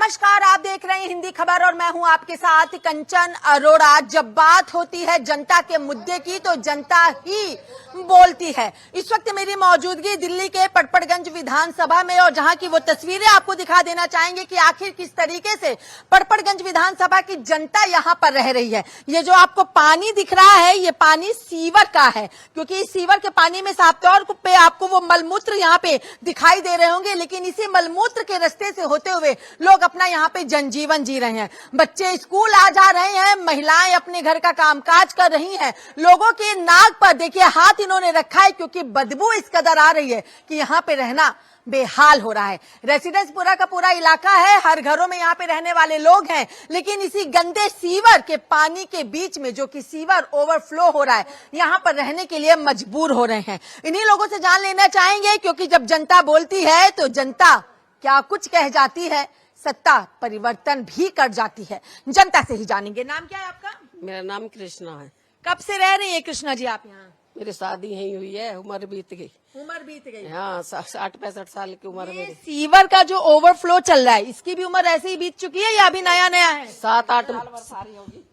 नमस्कार, आप देख रहे हैं हिंदी खबर और मैं हूं आपके साथ कंचन अरोड़ा। जब बात होती है जनता के मुद्दे की तो जनता ही बोलती है। इस वक्त मेरी मौजूदगी दिल्ली के पटपड़गंज विधानसभा में और जहां की वो तस्वीरें आपको दिखा देना चाहेंगे कि आखिर किस तरीके से पटपड़गंज विधानसभा की जनता यहां पर रह रही है। ये जो आपको पानी दिख रहा है ये पानी सीवर का है, क्योंकि इस सीवर के पानी में साफ तौर पे आपको वो मलमूत्र यहाँ पे दिखाई दे रहे होंगे, लेकिन इसी मलमूत्र के रास्ते से होते हुए लोग अपना यहाँ पे जनजीवन जी रहे हैं। बच्चे स्कूल आ जा रहे हैं, महिलाएं अपने घर का कामकाज कर रही हैं। लोगों के नाक पर देखिए हाथ इन्होंने रखा है, क्योंकि बदबू इस कदर आ रही है कि यहाँ पे रहना बेहाल हो रहा है। रेसिडेंस पूरा का पूरा इलाका है, हर घरों में यहाँ पे रहने वाले लोग हैं, लेकिन इसी गंदे सीवर के पानी के बीच में जो कि सीवर ओवरफ्लो हो रहा है, यहाँ पर रहने के लिए मजबूर हो रहे हैं। इन्हीं लोगों से जान लेना चाहेंगे, क्योंकि जब जनता बोलती है तो जनता क्या कुछ कह जाती है, सत्ता परिवर्तन भी कर जाती है। जनता से ही जानेंगे। नाम क्या है आपका? मेरा नाम कृष्णा है। कब से रह रही है कृष्णा जी आप यहाँ? मेरी शादी यही हुई है, उम्र बीत गई। उम्र बीत गई? हाँ, 60-65 साल की उम्र मेरी। सीवर का जो ओवरफ्लो चल रहा है, इसकी भी उम्र ऐसे ही बीत चुकी है या अभी नया नया है? 7-8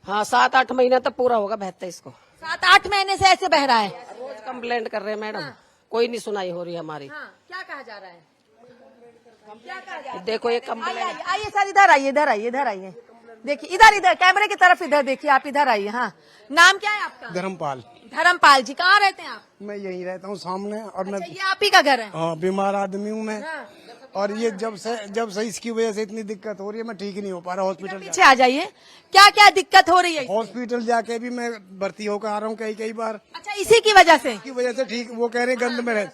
हाँ 7-8 महीना तक पूरा होगा बहता इसको। 7-8 महीने से ऐसे बह रहा है। रोज कंप्लेंट कर रहे हैं मैडम, कोई नहीं सुनाई हो रही हमारी। क्या कहा जा रहा है? क्या कहा जा रहा है? देखो ये कंप्लेंट। आइए सर, इधर आइए, इधर आइए, इधर आइए। देखिए इधर कैमरे की तरफ इधर देखिए, आप इधर आइए। हाँ, नाम क्या है आपका? धर्मपाल। धर्मपाल जी, कहाँ रहते हैं आप? मैं यहीं रहता हूँ सामने। और मैं ये आप ही का घर है? हाँ, बीमार आदमी हूँ मैं। और ये जब से इसकी वजह से इतनी दिक्कत हो रही है, मैं ठीक नहीं हो पा रहा। हॉस्पिटल पीछे आ जाइए। क्या क्या दिक्कत हो रही है? हॉस्पिटल जाके भी मैं भर्ती होकर आ रहा हूँ कई बार। अच्छा, इसी की वजह से? इसकी वजह से ठीक, वो कह रहे गंद में रहे,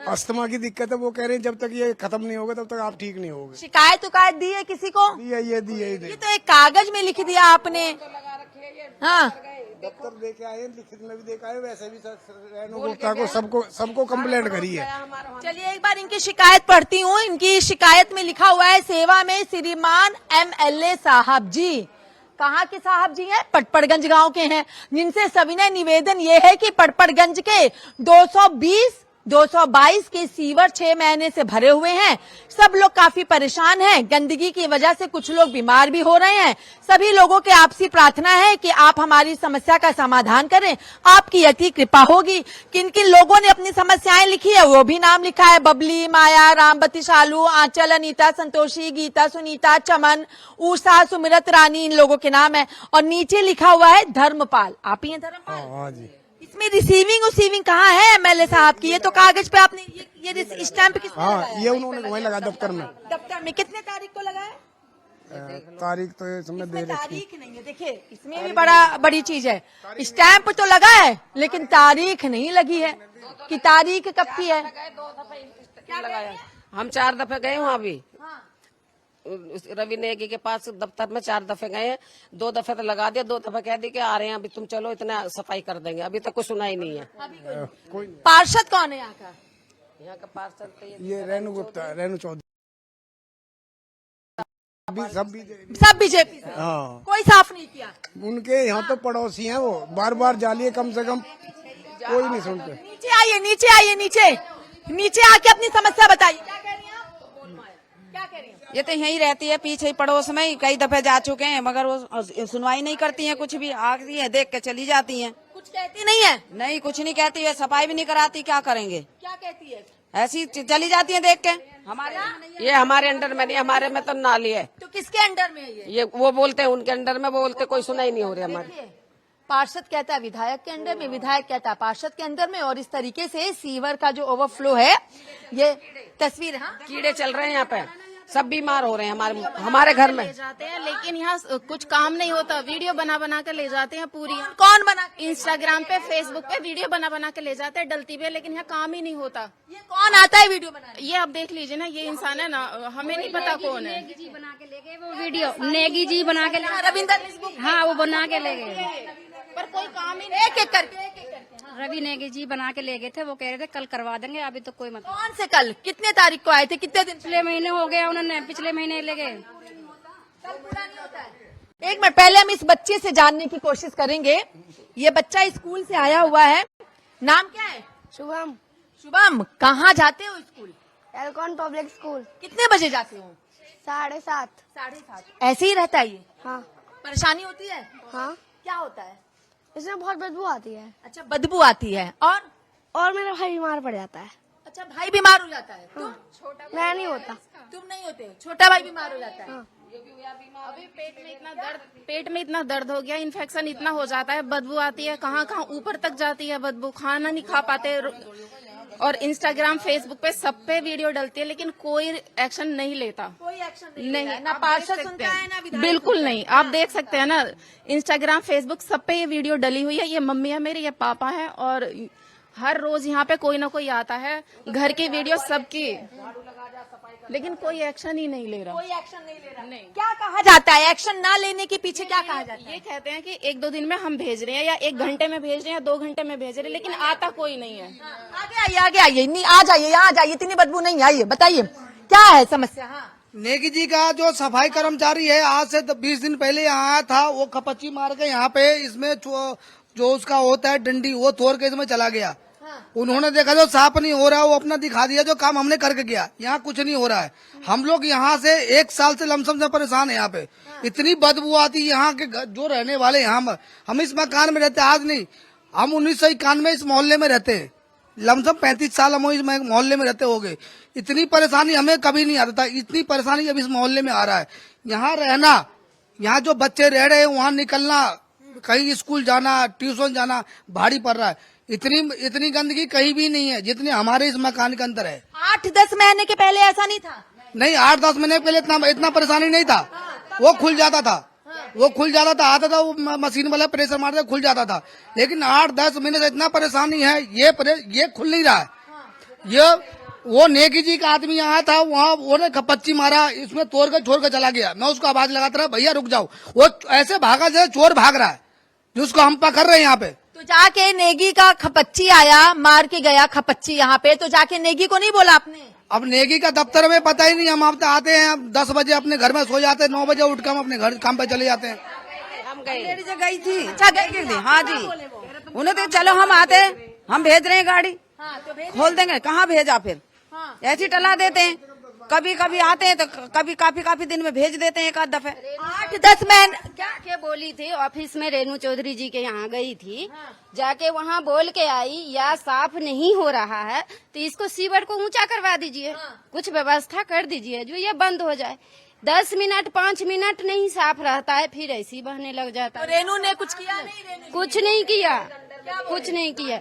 अस्थमा की दिक्कत है। वो कह रहे जब तक ये खत्म नहीं होगा तब तक आप ठीक नहीं होगे। शिकायत दी है किसी को? ये तो एक कागज में लिख दिया आपने। हाँ, दफ्तर देके आए, लिखित में भी देखा है, वैसे भी रेणु गुप्ता को सबको कंप्लेंट करी है। चलिए एक बार इनकी शिकायत पढ़ती हूँ। इनकी शिकायत में लिखा हुआ है, सेवा में श्रीमान MLA साहब जी। कहाँ के साहब जी हैं? पटपड़गंज गांव के हैं, जिनसे सविनय निवेदन ये है कि पटपड़गंज के 222 के सीवर 6 महीने से भरे हुए हैं। सब लोग काफी परेशान हैं। गंदगी की वजह से कुछ लोग बीमार भी हो रहे हैं। सभी लोगों के आपसी प्रार्थना है कि आप हमारी समस्या का समाधान करें, आपकी अति कृपा होगी। किन किन लोगों ने अपनी समस्याएं लिखी है वो भी नाम लिखा है। बबली, माया, रामबती, शालू, आंचल, अनीता, संतोषी, गीता, सुनीता, चमन, उषा, सुमिरत, रानी, इन लोगों के नाम है। और नीचे लिखा हुआ है धर्मपाल। आप ही हैं धर्मपाल? हाँ जी। इसमें रिसीविंग कहाँ है MLA साहब की? ये तो कागज पे आपने ये स्टैंप किसने लगाया? हाँ, ये उन्होंने वहीं लगा दफ्तर में। दफ्तर में कितने तारीख को लगाया? तारीख तो इसमें दे रखी। तारीख नहीं है, देखिए इसमें भी बड़ी चीज है। स्टैंप तो लगा है लेकिन तारीख नहीं लगी है कि तारीख कब की है। हम 4 दफे गए वहाँ भी। रवि नेगी के पास दफ्तर में 4 दफे गए। 2 दफे तो लगा दिया, 2 दफे कह दी कि आ रहे हैं, अभी तुम चलो, इतना सफाई कर देंगे। अभी तक कुछ सुनाई नहीं है। पार्षद कौन है यहाँ का? यहाँ का पार्षद तो ये रेणु गुप्ता, रेणु चौधरी, सब बीजेपी। हाँ, कोई साफ नहीं किया। उनके यहाँ तो पड़ोसी हैं, वो बार जालिए, कम से कम कोई नहीं सुनते। नीचे आइए, नीचे आके अपनी समस्या बताइए। क्या कह रही हैं आप? क्या कह रही हैं? ये तो यहीं रहती है, पीछे ही पड़ोस में ही कई दफे जा चुके हैं, मगर वो सुनवाई नहीं करती हैं। कुछ भी आती है, देख के चली जाती हैं। कुछ कहती नहीं है? नहीं, कुछ नहीं कहती है, सफाई भी नहीं कराती। क्या करेंगे? क्या कहती है? ऐसी चली जाती है देख के। ये हमारे अंडर में नहीं, हमारे में तो नाली है। तो किसके अंडर में है ये वो बोलते हैं उनके अंडर में, बोलते कोई सुनाई नहीं हो रही हमारी। पार्षद कहता है विधायक के अंडर में, विधायक कहता है पार्षद के अंदर में। और इस तरीके से सीवर का जो ओवरफ्लो है, ये तस्वीर। हाँ, कीड़े चल रहे हैं यहाँ पे, सब बीमार हो रहे हैं हमारे घर में। ले जाते हैं, लेकिन यहाँ कुछ काम नहीं होता। वीडियो बना कर ले जाते हैं पूरी। कौन बना? इंस्टाग्राम पे, फेसबुक पे वीडियो बना के ले जाते हैं डलती पे, लेकिन यहाँ काम ही नहीं होता। ये कौन आता है वीडियो बनाने? ये आप देख लीजिए ना, ये इंसान है ना, हमें नहीं पता कौन है। नेगी जी बना के ले गए वो वीडियो, नेगी जी बना के रविंदर, हाँ वो बना के ले गए, पर कोई काम ही नहीं। एक करके रवि नेगी जी बना के ले गए थे। वो कह रहे थे कल करवा देंगे, अभी तो कोई मतलब। कौन से कल? कितने तारीख को आए थे? कितने दिन? पिछले महीने हो गया, उन्होंने पिछले महीने ले गए। एक मिनट, पहले हम इस बच्चे से जानने की कोशिश करेंगे। ये बच्चा स्कूल से आया हुआ है, नाम क्या है? शुभम। शुभम, कहाँ जाते हो स्कूल? Alcon public school. कितने बजे जाते हो? 7:30। 7:30 ऐसे ही रहता है ये? हाँ परेशानी होती है? हाँ, क्या होता है? इसमें बहुत बदबू आती है अच्छा, बदबू आती है। और मेरा भाई बीमार पड़ जाता है। अच्छा, भाई बीमार हो जाता है? तुम? मैं नहीं होता। तुम नहीं होते हो? छोटा भाई बीमार हो जाता है? अभी पेट में इतना दर्द हो गया, इन्फेक्शन इतना हो जाता है, बदबू आती है, कहाँ कहाँ ऊपर तक जाती है बदबू, खाना नहीं खा पाते। और इंस्टाग्राम फेसबुक पे सब पे वीडियो डलती है, लेकिन कोई एक्शन नहीं लेता। कोई एक्शन नहीं, ना आप देख पार्षद सकते सुनता हैं। है ना विधायक बिल्कुल सुनता है। नहीं, आप देख सकते हैं ना, इंस्टाग्राम फेसबुक सब पे ये वीडियो डली हुई है। ये मम्मी है मेरी, ये पापा है, और हर रोज यहाँ पे कोई ना कोई आता है, घर की वीडियो सबकी, लेकिन कोई एक्शन ही नहीं ले रहा। कोई एक्शन नहीं ले रहा। नहीं। क्या कहा जाता है? एक्शन ना लेने के पीछे क्या कहा जाता है? ये कहते हैं कि 1-2 दिन में हम भेज रहे हैं, या 1 घंटे में भेज रहे हैं, या 2 घंटे में भेज रहे हैं, लेकिन आता कोई नहीं है। आगे आइए, नहीं आ जाइए, यहाँ आ जाइए, इतनी बदबू नहीं आई है। बताइए क्या है समस्या? हाँ, नेगी जी का जो सफाई कर्मचारी है, आज से 20 दिन पहले यहाँ आया था, वो खपच्ची मार के यहाँ पे इसमें जो उसका होता है डंडी, वो तोड़ के इसमें चला गया। उन्होंने देखा जो साफ नहीं हो रहा, वो अपना दिखा दिया जो काम हमने करके गया। यहाँ कुछ नहीं हो रहा है। हम लोग यहाँ से 1 साल से लमसम से परेशान है। यहाँ पे इतनी बदबू आती है। यहाँ के जो रहने वाले, हम इस मकान में रहते, आज नहीं, हम 1991 में इस मोहल्ले में रहते हैं। लमसम 35 साल हम इस मोहल्ले में रहते हो गए। इतनी परेशानी हमें कभी नहीं आता था, इतनी परेशानी अब इस मोहल्ले में आ रहा है। यहाँ रहना, यहाँ जो बच्चे रह रहे हैं, वहाँ निकलना, कहीं स्कूल जाना, ट्यूशन जाना भारी पड़ रहा है। इतनी गंदगी कहीं भी नहीं है जितनी हमारे इस मकान के अंदर है। 8-10 महीने के पहले ऐसा नहीं था? नहीं, 8-10 महीने पहले इतना परेशानी नहीं था। वो खुल जाता था, आता था, वो मशीन वाला प्रेशर मारता खुल जाता था। लेकिन 8-10 महीने से इतना परेशानी है, ये खुल नहीं रहा है। वो नेगी जी का आदमी आया था, वहाँ वो खपच्ची मारा, इसमें तोड़ कर छोड़ कर चला गया। मैं उसको आवाज लगाता रहा, भैया रुक जाओ। वो ऐसे भागा जैसे चोर भाग रहा है, जिसको हम पकड़ रहे हैं यहाँ पे। तो जाके नेगी का खपच्ची आया, मार के गया खपच्ची यहाँ पे, तो जाके नेगी को नहीं बोला आपने? अब नेगी का दफ्तर में पता ही नहीं। हम आप आते हैं 10 बजे अपने घर में सो जाते हैं, 9 बजे उठ कर हम अपने घर काम पे चले जाते हैं। हम गए गई थी। अच्छा, गई थी? हाँ जी, उन्हें तो चलो हम आते हैं, हम भेज रहे हैं गाड़ी, खोल देंगे। कहाँ भेजा फिर? ऐसे टला देते हैं। कभी कभी आते हैं तो कभी काफी दिन में भेज देते हैं एक आध दफे। 8-10 महीने क्या बोली थी ऑफिस में, रेणु चौधरी जी के यहाँ गई थी, जाके वहाँ बोल के आई, या साफ नहीं हो रहा है तो इसको सीवर को ऊंचा करवा दीजिए, कुछ व्यवस्था कर दीजिए जो ये बंद हो जाए। 10 मिनट 5 मिनट नहीं साफ रहता है, फिर ऐसे ही बहने लग जाता है। रेनू ने कुछ किया नहीं? कुछ नहीं किया, कुछ नहीं किया,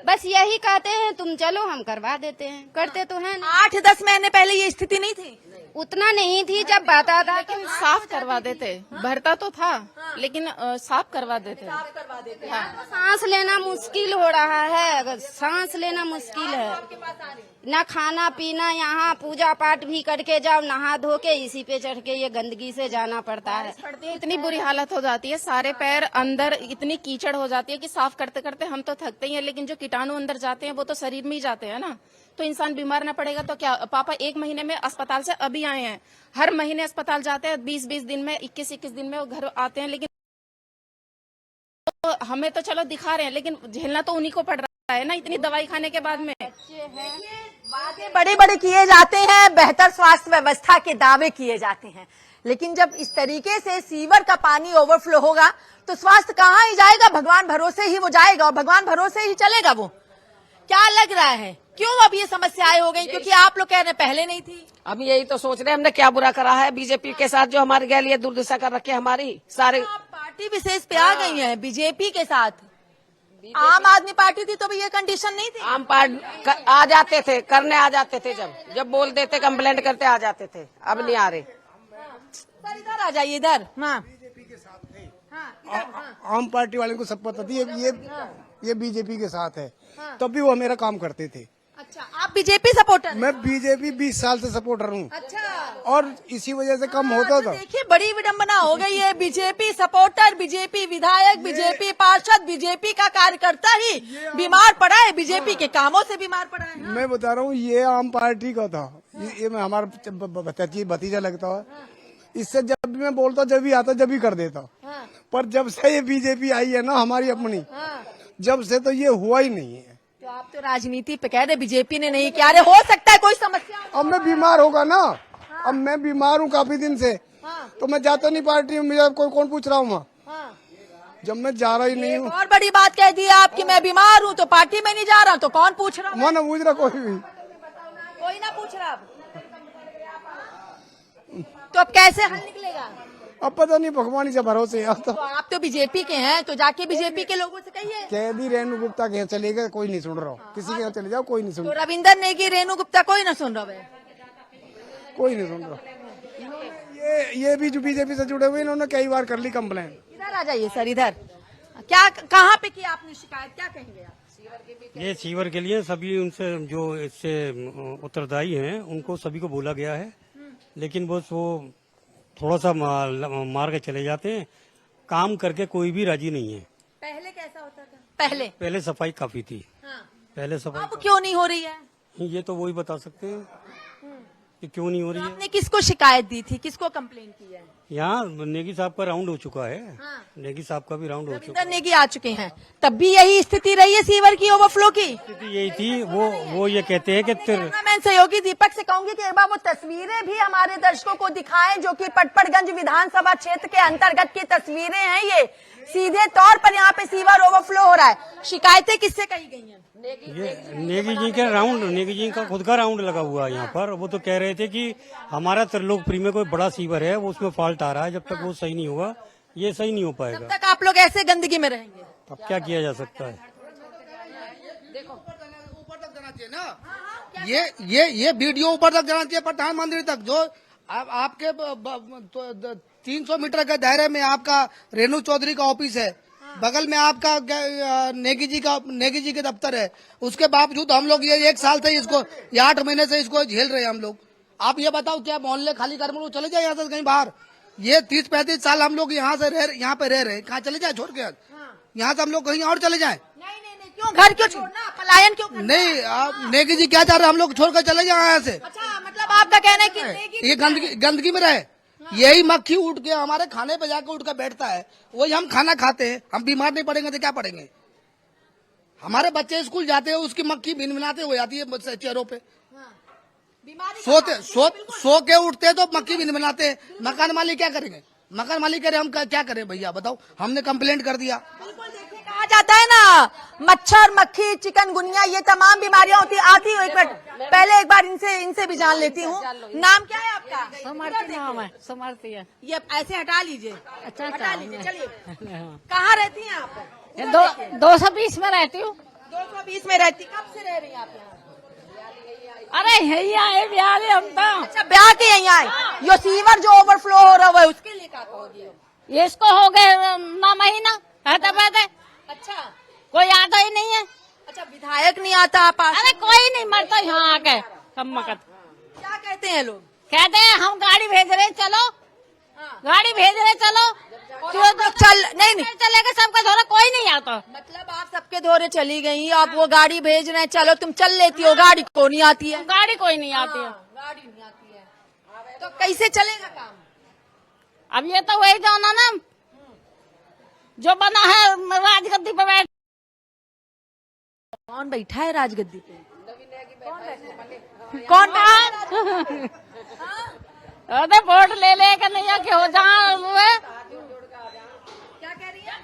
बस यही कहते हैं तुम चलो हम करवा देते हैं, करते तो हैं। 8-10 महीने पहले ये स्थिति नहीं थी? उतना नहीं थी जब बाता था कि साफ करवा देते, भरता तो था, लेकिन साफ करवा देते। सांस लेना मुश्किल हो रहा है, सांस लेना मुश्किल है। ना खाना पीना, यहाँ पूजा पाठ भी करके जाओ, नहा धो के इसी पे चढ़ के ये गंदगी से जाना पड़ता है। इतनी बुरी हालत हो जाती है, सारे पैर अंदर इतनी कीचड़ हो जाती है कि साफ करते करते हम तो थकते ही हैं, लेकिन जो कीटाणु अंदर जाते हैं वो तो शरीर में ही जाते हैं ना। तो इंसान बीमार ना पड़ेगा तो क्या? पापा 1 महीने में अस्पताल से अभी आए हैं, हर महीने अस्पताल जाते हैं, 20-20 दिन में, 21-21 दिन में वो घर आते हैं, लेकिन तो हमें तो चलो दिखा रहे हैं, लेकिन झेलना तो उन्हीं को पड़ रहा है ना, इतनी दवाई खाने के बाद में। वादे बड़े-बड़े किए जाते हैं, बेहतर स्वास्थ्य व्यवस्था के दावे किए जाते हैं, लेकिन जब इस तरीके से सीवर का पानी ओवरफ्लो होगा तो स्वास्थ्य कहाँ ही जाएगा? भगवान भरोसे ही वो जाएगा और भगवान भरोसे ही चलेगा वो। क्या लग रहा है क्यों अब ये समस्याएं हो गई? क्योंकि आप लोग कह रहे हैं पहले नहीं थी। अब यही तो सोच रहे हैं हमने क्या बुरा करा है बीजेपी के साथ, जो हमारे गैर लिए दुर्दशा कर रखे हमारी सारे। आप पार्टी विशेष पे आ गई हैं बीजेपी के साथ। आम आदमी पार्टी थी तो भी ये कंडीशन नहीं थी। आम पार्टी आ जाते थे, करने आ जाते थे, जब बोल देते कंप्लेंट करते आ जाते थे, अब नहीं आ रहे। सर इधर आ जाइए, इधर। हाँ, आम पार्टी वाले को सब पता थी ये बीजेपी के साथ है, तब भी वो मेरा काम करते थे। अच्छा, आप बीजेपी सपोर्टर? मैं बीजेपी 20 साल से सपोर्टर हूँ। अच्छा, और इसी वजह से कम होता था। देखिए बड़ी विडंबना हो गई है, बीजेपी सपोर्टर, बीजेपी विधायक, बीजेपी पार्षद, बीजेपी का कार्यकर्ता ही बीमार पड़ा है, बीजेपी के कामों से बीमार पड़ा है। मैं बता रहा हूँ, ये आम पार्टी का था, ये हमारा भतीजा लगता है। इससे जब भी मैं बोलता, जब भी आता, जब भी कर देता। पर जब से ये बीजेपी आई है ना हमारी अपनी, जब से तो ये हुआ ही नहीं है। तो आप तो राजनीति पे कह रहे बीजेपी ने नहीं किया। अरे हो सकता है कोई समस्या। अब मैं बीमार होगा ना, अब मैं बीमार हूँ काफी दिन से, तो मैं जाता नहीं पार्टी में, मुझे कोई कौन पूछ रहा हूँ वहाँ, जब मैं जा रहा ही नहीं हूँ। और बड़ी बात कह दी आप कि मैं बीमार हूँ तो पार्टी में नहीं जा रहा, तो कौन पूछ रहा? वहाँ ना पूछ रहा कोई भी, कोई ना पूछ रहा। तो अब कैसे हल निकलेगा? अब पता नहीं, भगवान से भरोसे। अब तो आप तो बीजेपी के हैं, तो जाके बीजेपी के लोगों से कहिए। कैदी रेणु गुप्ता के यहाँ चलेगा, कोई नहीं सुन रहा, किसी के यहाँ चले जाओ कोई नहीं सुन तो रहा, रविंदर नेगी, रेणु गुप्ता कोई ना सुन रहा है, कोई नहीं सुन रहा। ये भी जो बीजेपी से जुड़े हुए, इन्होंने कई बार कर ली कंप्लेन। इधर आ जाइए सर, इधर। क्या कहाँ पे की आपने शिकायत, क्या कहेंगे आप? ये सीवर के लिए सभी उनसे जो इससे उत्तरदायी हैं उनको सभी को बोला गया है, लेकिन बस वो थोड़ा सा मार के चले जाते हैं, काम करके कोई भी राजी नहीं है। पहले कैसा होता था? पहले सफाई काफी थी, पहले अब सफाई क्यों नहीं हो रही है? ये तो वही बता सकते हैं कि क्यों नहीं हो रही है। आपने किसको शिकायत दी थी, किसको कंप्लेन की है? यहाँ नेगी साहब का राउंड हो चुका है, नेगी साहब का भी राउंड हो चुका रविंदर नेगी आ चुके हैं, तब भी यही स्थिति रही है सीवर की ओवरफ्लो की। है। यही थी, वो ये कहते हैं कि मैं सहयोगी दीपक से कहूंगी कि एक बार वो तस्वीरें भी हमारे दर्शकों को दिखाएं, जो कि पटपड़गंज विधानसभा क्षेत्र के अंतर्गत की तस्वीरें हैं। ये सीधे तौर पर यहाँ पे सीवर ओवरफ्लो हो रहा है। शिकायतें किससे कही गई हैं? ये नेगी जी के राउंड, नेगी जी का खुद का राउंड लगा हुआ है यहाँ पर। वो तो कह रहे थे कि हमारा त्रिलोकपुरी में कोई बड़ा सीवर है, वो उसमें फॉल्ट आ रहा है, जब तक वो सही नहीं होगा ये सही नहीं हो तब पाएगा। तक आप लोग ऐसे गंदगी में रहेंगे। अब क्या किया जा सकता है? ऊपर तक जाना चाहिए ना, ये वीडियो ऊपर तक जाना चाहिए, प्रधानमंत्री तक। जो आपके 300 मीटर के दायरे में आपका रेणु चौधरी का ऑफिस है, बगल में आपका नेगी जी के दफ्तर है, उसके बावजूद हम लोग ये 1 साल से इसको, या 8 महीने से इसको झेल रहे हैं हम लोग। आप ये बताओ, क्या मोहल्ले खाली कर लोग चले जाए यहाँ से कहीं बाहर? ये 30-35 साल हम लोग यहाँ पे रह रहे हैं, कहाँ चले जाए छोड़ के? यहाँ से हम लोग कहीं और चले जाए? नहीं, क्यों घर क्यों छोड़ना, पलायन क्यों करना? नहीं, आप नेगी जी क्या चाह रहे हैं? हम लोग छोड़ कर चले जाए यहाँ से? अच्छा, मतलब आपका कहना है कि नेगी ये गंदगी में रहे, यही मक्खी उठ के हमारे खाने पे जाकर उठ कर बैठता है, वही हम खाना खाते हैं। हम बीमार नहीं पड़ेंगे तो क्या पड़ेंगे? हमारे बच्चे स्कूल जाते हैं, उसकी मक्खी भिनभिनाते हो जाती है चेहरों पे। सो के उठते तो मक्खी भिनभिनाते हैं। मकान मालिक क्या करेंगे? मकान मालिक कह रहे, हम क्या करें भैया बताओ? हमने कंप्लेंट कर दिया। बिल्कुल, देखिए कहा जाता है ना, मच्छर, मक्खी, चिकनगुनिया, ये तमाम बीमारियां आती है। एक मिनट पहले एक बार इनसे भी जान लेती हूँ। नाम क्या है आपका? समर्थी नाम है, समर्थी है। ये ऐसे हटा लीजिए, अच्छा, हटा लीजिए, चलिए। कहाँ रहती हैं आप? 220 में रहती हूँ। 220 में रहती, कब से रह रही हैं आप यहाँ? अरे यही आए बिहार हम तो। अच्छा, ब्याह के यहीं आए। यो सीवर जो ओवरफ्लो हो रहा है उसके लिए क्या कहोगे? ये इसको हो गए 9 महीना रहते। अच्छा, कोई आता ही नहीं है। अच्छा, विधायक नहीं आता आप? अरे कोई नहीं मरता यहाँ आके कम मकत। क्या कहते हैं लोग? कहते हैं हम गाड़ी भेज रहे, चलो गाड़ी भेज रहे, चलो। चल नहीं चलेगा सबका धोरा, कोई नहीं आता। मतलब आप सबके धोरे चली गई, आप वो गाड़ी भेज रहे हैं, चलो तुम चल लेती हो, गाड़ी को नहीं आती है। गाड़ी कोई नहीं आती है, गाड़ी नहीं आती है, तो कैसे चलेगा काम? अब ये तो वही जाना ना जो बना है राजगद्दी पे बैठ। कौन बैठा है राजगद्दी पे? कौन अरे वोट ले कर नहीं कि हो जहाँ हुए। क्या कह रही है?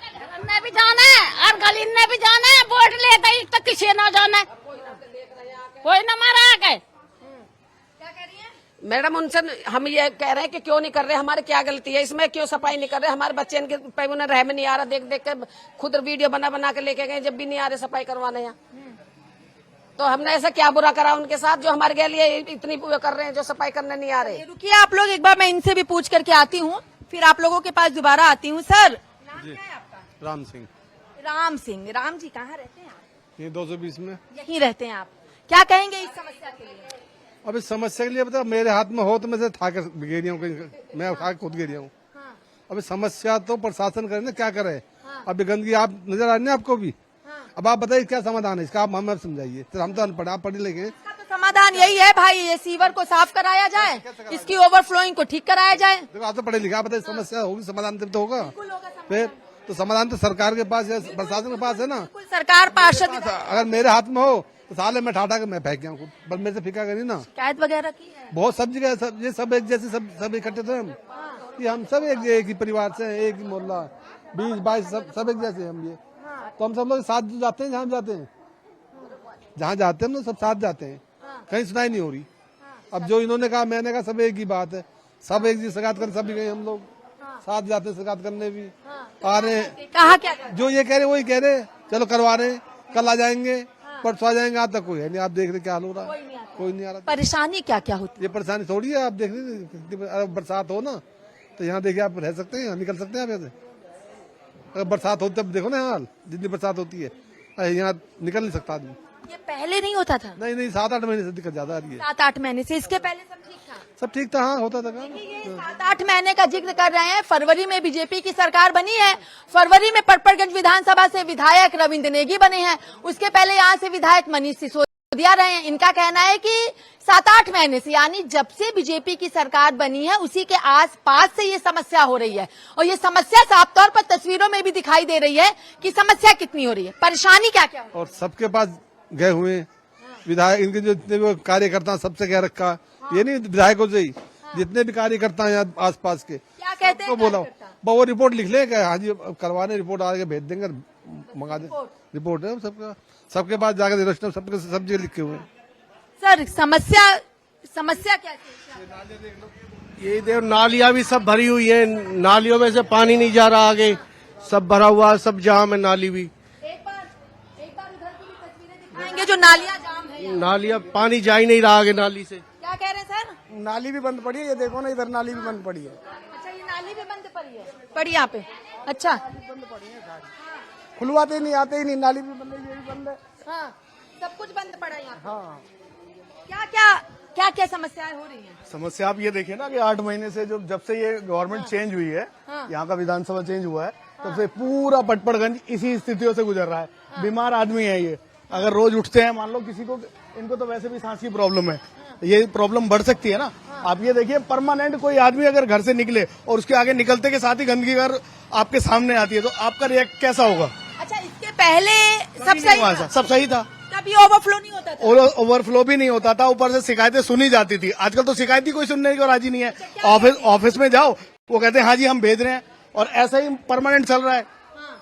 ने भी जाना है और गली ने भी जाना है, वोट लेते ही तो किसी न जाना है, कोई न मारा आके। क्या कह रही है? मैडम उनसे हम ये कह रहे हैं कि क्यों नहीं कर रहे, हमारी क्या गलती है इसमें, क्यों सफाई नहीं कर रहे? हमारे बच्चे इनके पे उन्हें रहम नहीं आ रहा, देख देख के खुद वीडियो बना के लेके गए, जब भी नहीं आ रहे सफाई करवाने यहाँ। तो हमने ऐसा क्या बुरा करा उनके साथ जो हमारे के लिए इतनी वो कर रहे हैं, जो सफाई करने नहीं आ रहे? रुकिए आप लोग, एक बार मैं इनसे भी पूछ करके आती हूँ, फिर आप लोगों के पास दोबारा आती हूँ। सर, नाम क्या है आपका? राम सिंह। राम सिंह। राम जी, कहाँ रहते हैं आप? ये 220 में यहीं रहते हैं आप। क्या कहेंगे इस समस्या के लिए? अब इस समस्या के लिए बता, मेरे हाथ में हो तो मैं उठा कर गिरिया हूँ, मैं उठा के खुद गिरिया हूँ। अब समस्या तो प्रशासन करे ना, क्या करे? अब गंदगी आप नजर आ रही है आपको भी। अब आप बताइए क्या समाधान है इसका, आप हमें समझाइए। हम तो अनपढ़, आप पढ़े लिखे। तो समाधान यही है भाई, ये सीवर को साफ कराया जाए, इसकी ओवरफ्लोइंग को ठीक कराया जाए। देखो आप तो पढ़े लिखे, आप बताइए समस्या होगी, समाधान तब तो होगा। फिर तो समाधान तो सरकार के पास है, प्रशासन के पास है ना। बिल्कुल, सरकार पार्षद अगर मेरे हाथ में हो तो साले मैं ठाठा के मैं फेंक गया हूँ, बस मेरे से फिका करी ना। शिकायत वगैरह की है? बहुत सब जगह ये सब एक जैसे सब इकट्ठे थे हम, ये हम सब एक ही परिवार से हैं, एक ही मोहल्ला 20-22 सब एक जैसे हम ये। तो हम सब लोग साथ जाते हैं, जहाँ जाते हैं हम लोग सब साथ जाते हैं, कहीं सुनाई नहीं हो रही। अब जो इन्होंने कहा मैंने कहा सब एक ही बात है, सब एक जी शिकायत कर सभी गए हम लोग साथ जाते हैं शिकायत करने भी आ रहे हैं। कहा क्या जो ये कह रहे वही कह रहे, चलो करवा रहे हैं, कल आ जाएंगे परसों आ जाएंगे, आज तक कोई है नहीं। आप देख रहे क्या हाल हो रहा है, कोई नहीं आ रहा। परेशानी क्या क्या होती ये परेशानी थोड़ी है, आप देख रहे अगर बरसात हो ना तो यहाँ देखिए आप रह सकते हैं, निकल सकते हैं आप यहाँ से। अगर बरसात होती तब देखो ना हाल, जितनी बरसात होती है यहाँ निकल नहीं सकता आदमी। ये पहले नहीं होता था? नहीं 7-8 महीने से दिक्कत ज्यादा आ रही है। 7-8 महीने से? इसके पहले सब ठीक था? सब ठीक था, हाँ होता था काम। ये 7-8 महीने का जिक्र कर रहे हैं। फरवरी में बीजेपी की सरकार बनी है, फरवरी में पटपड़गंज विधानसभा से विधायक रविंद्र नेगी बने हैं, उसके पहले यहाँ से विधायक मनीष सिसोदिया रहे हैं। इनका कहना है कि 7-8 महीने से, यानी जब से बीजेपी की सरकार बनी है उसी के आसपास से ये समस्या हो रही है, और ये समस्या साफ तौर पर तस्वीरों में भी दिखाई दे रही है कि समस्या कितनी हो रही है, परेशानी क्या क्या हो। और सबके पास गए हुए विधायक, इनके जो जितने भी कार्यकर्ता हैं सबसे कह रखा, ये नहीं विधायकों से ही, जितने भी कार्यकर्ता हैं यहाँ आसपास के, क्या कहते हैं? तो बोला वो रिपोर्ट लिख ले, हाँ जी करवाने रिपोर्ट आगे भेज देंगे, मंगा दे रिपोर्ट है सबके पास जाकर रजिस्टर सबके सब जगह लिखे हुए हैं। सर समस्या क्या है? ये देखो नालियां भी सब भरी हुई है, नालियों में से पानी नहीं जा रहा आगे, सब भरा हुआ है, सब जाम है नाली भी। एक बार उधर की भी तस्वीरें दिखाएंगे जो नालियां जाम है। नालियां पानी जा ही नहीं रहा आगे नाली से। क्या कह रहे हैं सर? नाली भी बंद पड़ी है, ये देखो ना इधर नाली भी बंद पड़ी है। अच्छा, ये नाली भी बंद पड़ी है? पड़ी यहाँ पे? अच्छा, खुलवाते नहीं, आते ही नहीं, नाली भी बंद है, ये भी बंद है। हाँ, सब कुछ बंद पड़ा है यहाँ पे। हाँ क्या समस्याएं हो रही हैं? समस्या आप ये देखिए ना कि 8 महीने से जब से ये गवर्नमेंट चेंज हुई है, यहाँ का विधानसभा चेंज हुआ है, तब से पूरा पटपड़गंज इसी स्थितियों से गुजर रहा है। बीमार आदमी है ये, अगर रोज उठते हैं, मान लो किसी को, इनको तो वैसे भी सांस की प्रॉब्लम है, ये प्रॉब्लम बढ़ सकती है ना। आप ये देखिए परमानेंट कोई आदमी अगर घर से निकले और उसके आगे निकलते के साथ ही गंदगी अगर आपके सामने आती है तो आपका रिएक्ट कैसा होगा? अच्छा, इसके पहले सब सही था, कभी ओवरफ्लो नहीं होता था? ओवरफ्लो भी नहीं होता था, ऊपर से शिकायतें सुनी जाती थी। आजकल तो शिकायत ही कोई सुनने को राजी नहीं है। ऑफिस में जाओ, वो कहते हैं हाँ जी हम भेज रहे हैं, और ऐसा ही परमानेंट चल रहा है।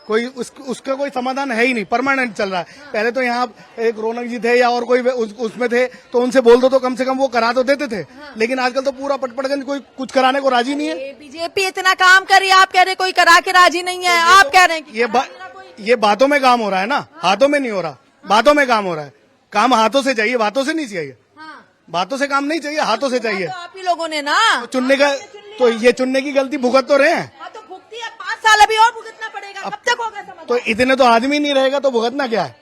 कोई उसका कोई समाधान है ही नहीं, परमानेंट चल रहा है। पहले तो यहाँ एक रौनक जी थे या और कोई उसमें थे, तो उनसे बोल दो तो कम से कम वो करा तो देते थे। लेकिन आजकल तो पूरा पटपड़गंज कोई कुछ कराने को राजी नहीं है। बीजेपी इतना काम कर रही है, आप कह रहे कोई करा के राजी नहीं है। आप कह रहे हैं कि ये बातों में काम हो रहा है ना, हाथों में नहीं हो रहा। बातों में काम हो रहा है, काम हाथों से चाहिए, बातों से नहीं चाहिए। बातों से काम नहीं चाहिए, हाथों से चाहिए। तो आप ही लोगों ने ना चुनने का, तो ये चुनने की गलती भुगत तो रहे हैं। तो भुगती है, 5 साल अभी और भुगतना पड़ेगा, कब तक होगा समाधान? तो इतने तो आदमी नहीं रहेगा तो भुगतना क्या है?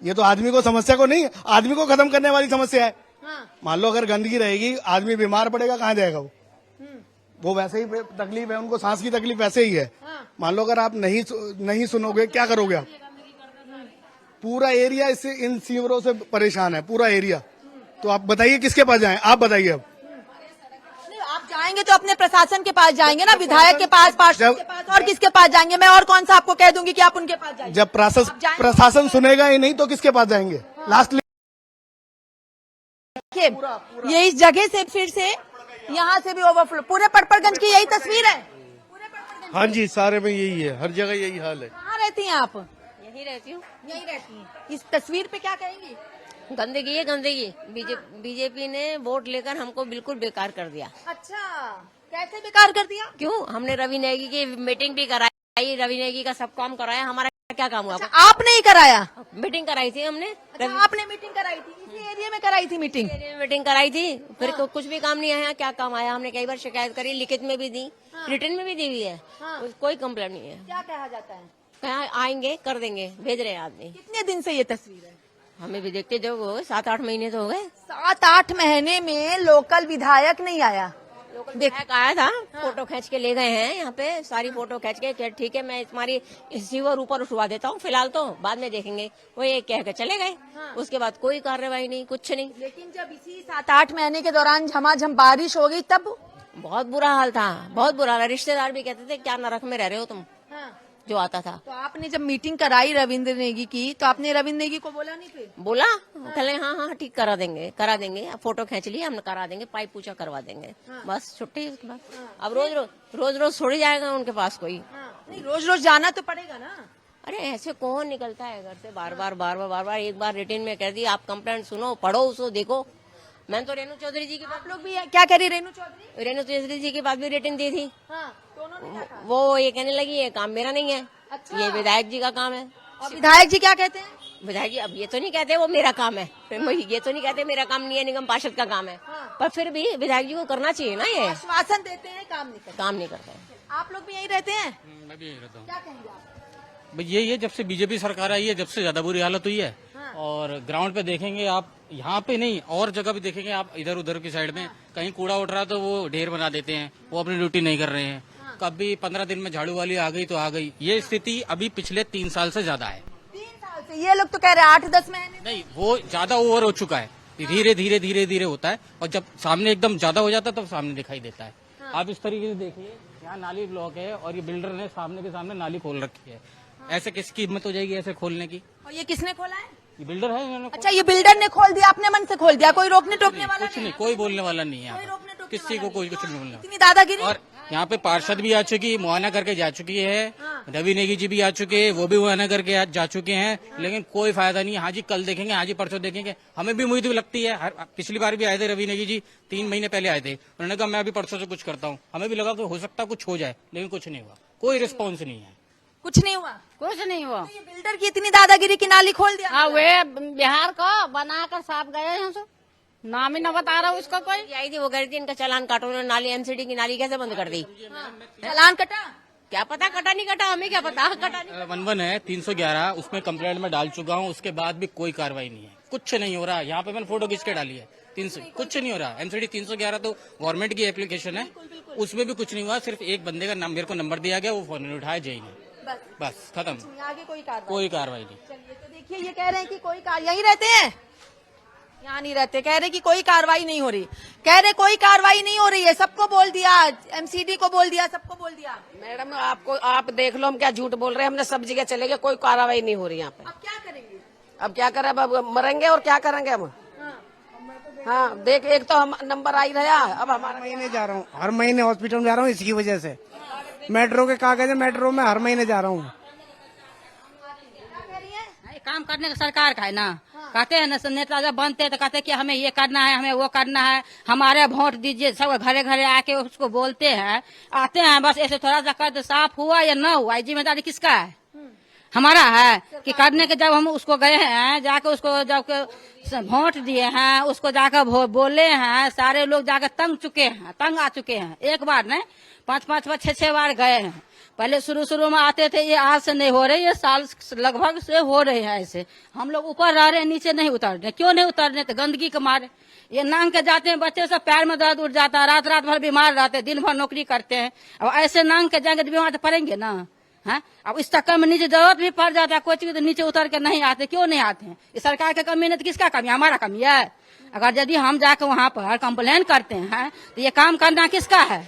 ये तो आदमी को समस्या को नहीं, आदमी को खत्म करने वाली समस्या है। मान लो अगर गंदगी रहेगी, आदमी बीमार पड़ेगा, कहाँ जाएगा वो वैसे ही तकलीफ है उनको, सांस की तकलीफ वैसे ही है। मान लो अगर आप नहीं सुनोगे, क्या करोगे आप? पूरा एरिया इससे, इन सीवरों से परेशान है पूरा एरिया। तो आप बताइए किसके पास जाएं? आप बताइए। अब आप जाएंगे तो अपने प्रशासन के पास जाएंगे ना, विधायक के पास, पार्षद के पास, और किसके पास जाएंगे? मैं और कौन सा आपको कह दूंगी कि आप उनके पास जाएंगे? जब प्रशासन सुनेगा ही नहीं तो किसके पास जाएंगे? लास्ट ये इस जगह से फिर से यहाँ से भी ओवरफ्लो, पूरे पटपड़गंज की यही तस्वीर है? हाँ जी, सारे में यही है, हर जगह यही हाल है। कहाँ रहती हैं आप? यही रहती हूँ। यही रहती हैं। इस तस्वीर पे क्या कहेंगी? गंदगी है, गंदगी। बीजेपी ने वोट लेकर हमको बिल्कुल बेकार कर दिया। अच्छा, कैसे बेकार कर दिया? क्यों? हमने रवि नेगी की मीटिंग भी कराई, रवि नेगी का सब काम कराया, हमारा क्या काम हुआ? अच्छा, आपने ही कराया? मीटिंग कराई थी हमने। अच्छा, आपने मीटिंग कराई थी? इसी एरिया में कराई थी मीटिंग? मीटिंग कराई थी, फिर कुछ भी काम नहीं आया। क्या काम आया? हमने कई बार शिकायत करी, लिखित में भी दी, रिटर्न में भी दी हुई है, कोई कंप्लेंट नहीं है। क्या कहा जाता है? कहाँ आएंगे, कर देंगे, भेज रहे हैं आदमी। कितने दिन से ये तस्वीर है? हमें भी देखते जो 7-8 महीने तो हो गए। 7-8 महीने में लोकल विधायक नहीं आया? विधायक आया था, फोटो खींच के ले गए हैं यहाँ पे, सारी फोटो खींच के, ठीक है मैं तुम्हारी सीवर ऊपर उठवा देता हूँ फिलहाल, तो बाद में देखेंगे, वो ये कह के चले गए। उसके बाद कोई कार्रवाई नहीं, कुछ नहीं। लेकिन जब इसी 7-8 महीने के दौरान झमाझम बारिश हो गई तब बहुत बुरा हाल था, बहुत बुरा हाल। रिश्तेदार भी कहते थे क्या नरक में रह रहे हो तुम। जो आता था। तो आपने जब मीटिंग कराई रविंद्र नेगी की तो आपने रविंद्र नेगी को बोला नहीं फिर? बोला, कहले हाँ ठीक करा देंगे, फोटो खींच लिए हमने, करा देंगे, पाइप पूछा करवा देंगे, बस छुट्टी उसके बाद। अब रोज थोड़ी जाएगा उनके पास कोई। नहीं, रोज रोज जाना तो पड़ेगा ना। अरे ऐसे कौन निकलता है घर से बार बार। एक बार रिटर्न में कह दी आप कंप्लेंट सुनो, पढ़ो, उसको देखो। मैंने तो रेणु चौधरी जी के पास, आप लोग भी क्या कह रही रेणु चौधरी जी के पास भी रिटर्न दी थी। तो उन्होंने क्या कहा? वो ये कहने लगी ये काम मेरा नहीं है, अच्छा। ये विधायक जी का काम है। और विधायक जी क्या कहते हैं? विधायक जी अब ये तो नहीं कहते वो मेरा काम है, ये तो नहीं कहते मेरा काम नहीं है, निगम पार्षद का काम है, पर फिर भी विधायक जी को करना चाहिए ना, ये आश्वासन देते हैं, काम नहीं करते। करते। आप लोग भी यहीं रहते हैं? मैं भी यही रहता हूँ। क्या कहेंगे आप? भाई यही है, जब से बीजेपी सरकार आई है जब से ज्यादा बुरी हालत हुई है। और ग्राउंड पे देखेंगे आप, यहाँ पे नहीं और जगह भी देखेंगे आप, इधर उधर की साइड में कहीं कूड़ा उठ रहा तो वो ढेर बना देते हैं, वो अपनी ड्यूटी नहीं कर रहे हैं। कभी 15 दिन में झाड़ू वाली आ गई तो आ गई। ये स्थिति अभी पिछले 3 साल से ज्यादा है। 3 साल से? ये लोग तो कह रहे हैं 8-10 महीने। नहीं, वो ज्यादा ओवर हो चुका है, धीरे होता है, और जब सामने एकदम ज्यादा हो जाता है तब सामने दिखाई देता है। आप इस तरीके से देखिए, यहाँ नाली ब्लॉक है और ये बिल्डर ने सामने के सामने नाली खोल रखी है। ऐसे किसकी हिम्मत हो जाएगी ऐसे खोलने की? और ये किसने खोला है? ये बिल्डर है, इन्होंने अच्छा, ये बिल्डर ने खोल दिया, अपने मन से खोल दिया, कोई रोकने टोकने वाला कुछ नहीं, कोई बोलने वाला नहीं है, किसी को कोई कुछ नहीं बोलना। इतनी दादागिरी। और यहाँ पे पार्षद भी आ चुकी, मुआयना करके जा चुकी है, रवि नेगी जी भी आ चुके हैं, वो भी मुआयना करके जा चुके हैं, लेकिन कोई फायदा नहीं है। हाँ जी कल देखेंगे, हाँ जी परसों देखेंगे, हमें भी उम्मीद लगती है। पिछली बार भी आए थे रवि नेगी जी, 3 महीने पहले आए थे, उन्होंने कहा मैं अभी परसों से कुछ करता हूँ। हमें भी लगा कि हो सकता कुछ हो जाए, लेकिन कुछ नहीं हुआ, कोई रिस्पॉन्स नहीं है, कुछ नहीं हुआ। कुछ नहीं हुआ। तो ये बिल्डर की इतनी दादागिरी की नाली खोल दिया। हाँ, वे बिहार का बनाकर साफ गए हैं, तो नाम ही न बता रहा उसका कोई। आई थी वो कह रही थी इनका चालान काटो, उन्होंने नाली एमसीडी की नाली कैसे बंद कर दी? चालान कटा? क्या पता कटा नहीं कटा, हमें क्या पता कटा नहीं। 11 है 311, उसमें कंप्लेंट में डाल चुका हूँ, उसके बाद भी कोई कार्रवाई नहीं है, कुछ नहीं हो रहा। यहाँ पे मैंने फोटो खींच के डाली है, 300 कुछ नहीं हो रहा। एमसीडी 311 तो गवर्नमेंट की एप्लीकेशन है, उसमें भी कुछ नहीं हुआ। सिर्फ एक बंदे का नाम मेरे को नंबर दिया गया, वो फोन नहीं उठाया, जय ने, बस खत्म, आगे कोई कार्रवाई नहीं। चलिए, तो देखिए ये कह रहे हैं कि कोई यहीं रहते हैं, यहाँ नहीं रहते, कह रहे कि कोई कार्रवाई नहीं हो रही, कह रहे कोई कार्रवाई नहीं हो रही है, सबको बोल दिया, एमसीडी को बोल दिया, सबको बोल दिया। मैडम आप देख लो, हम क्या झूठ बोल रहे हैं, हमने सब जगह चले गए, कोई कार्रवाई नहीं हो रही यहाँ पे। अब क्या करेंगे? अब क्या करें, अब मरेंगे और क्या करेंगे हम। हाँ देख, एक तो हम नंबर आई रहा, अब हमारा महीने जा रहा हूँ, हर महीने हॉस्पिटल में जा रहा हूँ, इसकी वजह से मेट्रो के कागज है, मेट्रो में हर महीने जा रहा हूँ। काम करने का सरकार का है ना, कहते हैं ना नेता जब बनते हैं तो कहते हैं कि हमें ये करना है, हमें वो करना है, हमारे वोट दीजिए, सब घरे घरे आके उसको बोलते हैं, आते हैं, बस ऐसे थोड़ा सा कर साफ हुआ या न हुआ, जिम्मेदारी किसका है? हमारा है कि करने के जब हम उसको गए हैं, जाकर उसको जब वोट दिए हैं, उसको जाकर बोले हैं, सारे लोग जाकर तंग आ चुके हैं। एक बार नहीं, 5-5 बार 6-6 बार गए हैं। पहले शुरू में आते थे, ये आज से नहीं हो रहे, ये साल लगभग से हो रहे हैं ऐसे। हम लोग ऊपर रह रहे हैं, नीचे नहीं उतर रहे। क्यों नहीं उतर रहे? तो गंदगी के मारे। ये नांग के जाते हैं बच्चे सब, पैर में दर्द उठ जाता है, रात भर बीमार रहते हैं, दिन भर नौकरी करते हैं। अब ऐसे नांग के जाएंगे तो बीमार तो पड़ेंगे ना, है? अब इस चक्कर में नीचे जरूरत भी पड़ जाता है कोई चीज, तो नीचे उतर के नहीं आते। क्यों नहीं आते हैं? ये सरकार की कमी नहीं तो किसका कमी? हमारा कमी है। अगर यदि हम जाकर वहाँ पर कंप्लेन करते हैं तो ये काम करना किसका है?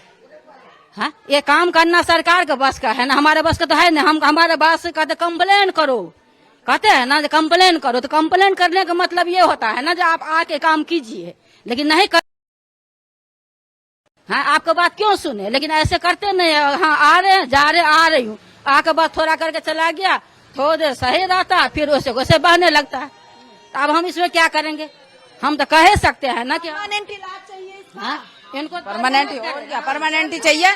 हाँ, ये काम करना सरकार का बस का है ना, हमारे बस का तो है ना। हम हमारे बस का तो कंप्लेन करो, कहते हैं ना, कंप्लेन करो। तो कंप्लेन करने का मतलब ये होता है ना, जो आप आके काम कीजिए, लेकिन नहीं कर। हाँ, आपका बात क्यों सुने? लेकिन ऐसे करते नहीं। हाँ, आ रहे हैं, जा रहे, आ रही हूँ, आके बात थोड़ा करके चला गया, थोड़ी देर सही रहता, फिर उसे बहने लगता है। तो अब हम इसमें क्या करेंगे? हम तो कह सकते हैं ना कि परमानेंट इलाज चाहिए। हाँ, इनको परमानेंट परमानेंट ही चाहिए,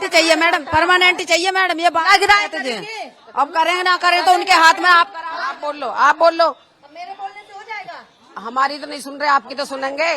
चाहिए मैडम, परमानेंट ही चाहिए मैडम। ये लग रहा है, अब करें ना करें तो उनके हाथ में। आप बोल लो, आप बोल लो। मेरे बोलने से हो जाएगा? हमारी तो नहीं सुन रहे, आपकी तो सुनेंगे।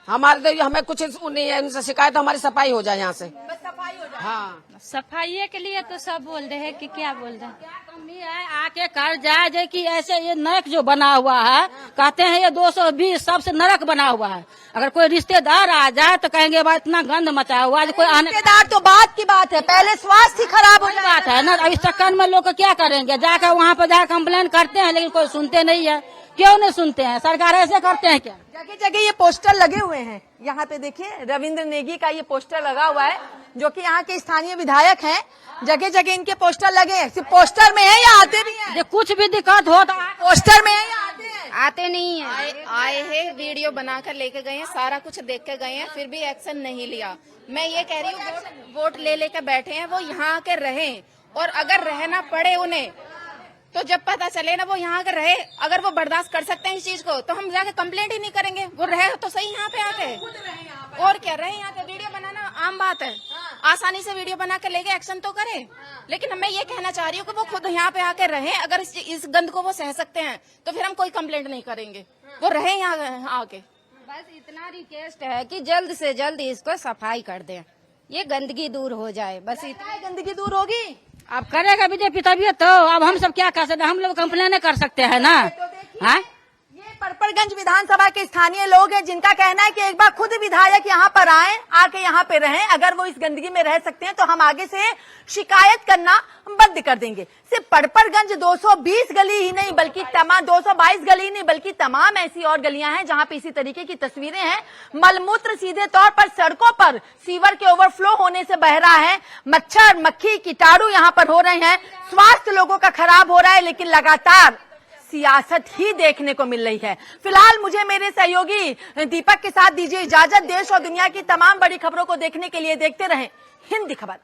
हमारे तो हमें कुछ नहीं है, उनसे शिकायत, हमारी सफाई हो जाए यहाँ से, बस सफाई हो जाए। हाँ, सफाई के लिए तो सब बोल रहे हैं कि क्या बोल रहे हैं, कमी है, आके कर जाए। जो कि ऐसे ये नरक जो बना हुआ है, कहते हैं ये 220 सबसे नरक बना हुआ है। अगर कोई रिश्तेदार आ जाए तो कहेंगे भाई इतना गंद मचा हुआ है, कोई आने रिश्तेदार तो बात की बात है, पहले स्वास्थ्य ही खराब हो कोई बात है ना। अब इस चक्कर में लोग क्या करेंगे? जाकर वहाँ पर जाकर कंप्लेन करते हैं, लेकिन कोई सुनते नहीं है। क्यों नहीं सुनते हैं? सरकार ऐसे करते हैं क्या? जगह जगह ये पोस्टर लगे हुए हैं। यहाँ पे देखिए रविंद्र नेगी का ये पोस्टर लगा हुआ है, जो कि यहाँ के स्थानीय विधायक हैं। जगह जगह इनके पोस्टर लगे हैं। सिर्फ पोस्टर में है या आते भी हैं? ये कुछ भी दिक्कत हो तो पोस्टर में है या आते हैं? आते नहीं है। आए हैं, वीडियो बनाकर लेके गए हैं, सारा कुछ देख के गए हैं, फिर भी एक्शन नहीं लिया। मैं ये कह रही हूँ वोट ले लेकर बैठे हैं, वो यहाँ आके रहें, और अगर रहना पड़े उन्हें तो जब पता चले ना वो यहाँ के रहे, अगर वो बर्दाश्त कर सकते हैं इस चीज को तो हम जाके कंप्लेंट ही नहीं करेंगे। वो रहे तो सही यहाँ पे आके, और क्या रहे यहाँ पे। वीडियो बनाना आम बात है, आसानी से वीडियो बना के लेके एक्शन तो करे। लेकिन मैं ये कहना चाह रही हूँ कि वो खुद यहाँ पे आके रहे, अगर इस गंद को वो सह सकते हैं तो फिर हम कोई कंप्लेंट नहीं करेंगे। वो रहे यहाँ आके। बस इतना रिक्वेस्ट है कि जल्द से जल्द इसको सफाई कर दें, ये गंदगी दूर हो जाए। बस इतना गंदगी दूर होगी। अब करेगा बीजेपी तभी तो। अब हम सब क्या कर सकते हैं? हम लोग कंप्लेन कर सकते हैं ना। हाँ, ये पड़पड़गंज विधानसभा के स्थानीय लोग हैं, जिनका कहना है कि एक बार खुद विधायक यहाँ पर आए, आके यहाँ पे रहें। अगर वो इस गंदगी में रह सकते हैं तो हम आगे से शिकायत करना बंद कर देंगे। सिर्फ पड़पड़गंज 220 गली ही नहीं बल्कि तमाम 222 गली नहीं बल्कि तमाम ऐसी और गलियां हैं जहां पे इसी तरीके की तस्वीरें हैं। मलमूत्र सीधे तौर पर सड़कों पर सीवर के ओवरफ्लो होने से बह रहा है। मच्छर मक्खी कीटाणु यहाँ पर हो रहे हैं। स्वास्थ्य लोगों का खराब हो रहा है, लेकिन लगातार सियासत ही देखने को मिल रही है। फिलहाल मुझे मेरे सहयोगी दीपक के साथ दीजिए इजाजत। देश और दुनिया की तमाम बड़ी खबरों को देखने के लिए देखते रहें हिंदी खबर।